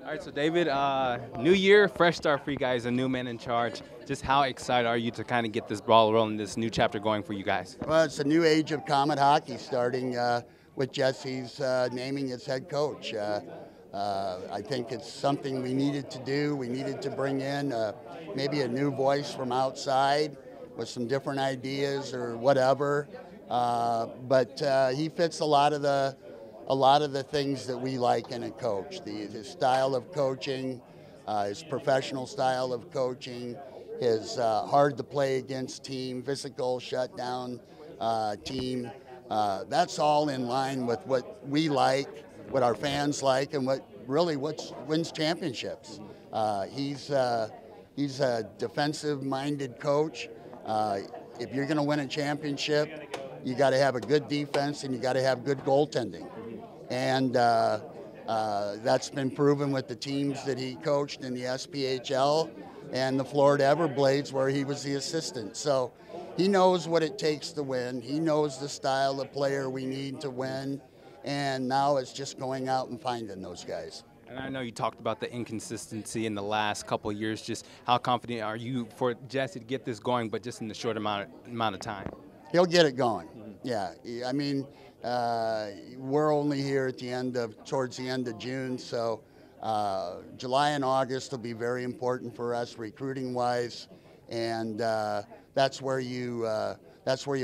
All right, so David, new year, fresh start for you guys, a new man in charge. Just how excited are you to kind of get this ball rolling, this new chapter going for you guys? Well, it's a new age of Comet hockey starting with Jesse's naming as head coach. I think it's something we needed to do. We needed to bring in maybe a new voice from outside with some different ideas or whatever. But he fits a lot of the things that we like in a coach. His style of coaching, his professional style of coaching, his hard to play against team, physical shutdown team. That's all in line with what we like, what our fans like, and what wins championships. He's a defensive-minded coach. If you're going to win a championship, you got to have a good defense and you got to have good goaltending. And that's been proven with the teams that he coached in the SPHL and the Florida Everblades where he was the assistant. So he knows what it takes to win. He knows the style of player we need to win. And now it's just going out and finding those guys. And I know you talked about the inconsistency in the last couple of years. Just how confident are you for Jesse to get this going, but just in the short amount of time? He'll get it going. Yeah, I mean, we're only here at towards the end of June, so July and August will be very important for us recruiting-wise, and that's where you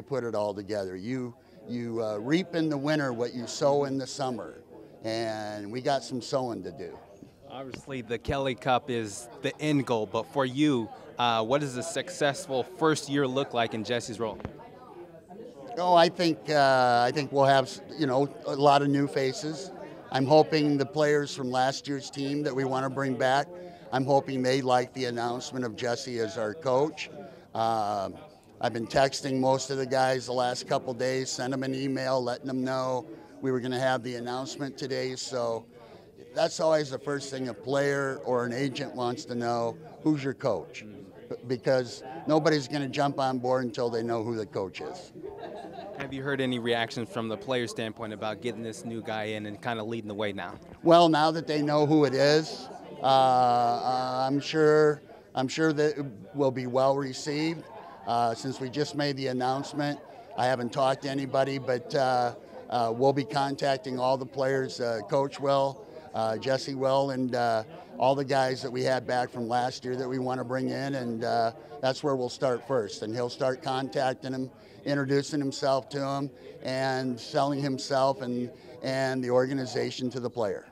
put it all together. You reap in the winter what you sow in the summer, and we got some sowing to do. Obviously, the Kelly Cup is the end goal, but for you, what does a successful first year look like in Jesse's role? Oh, I think we'll have a lot of new faces. I'm hoping the players from last year's team that we want to bring back, I'm hoping they like the announcement of Jesse as our coach. I've been texting most of the guys the last couple days, sent them an email letting them know we were going to have the announcement today. So that's always the first thing a player or an agent wants to know: who's your coach? Because nobody's going to jump on board until they know who the coach is. Have you heard any reactions from the player standpoint about getting this new guy in and kind of leading the way now? Well, now that they know who it is, I'm sure that it will be well received. Since we just made the announcement, I haven't talked to anybody, but we'll be contacting all the players. Coach will, Jesse will, and all the guys that we had back from last year that we want to bring in, and that's where we'll start first. And he'll start contacting them, introducing himself to them, and selling himself and the organization to the player.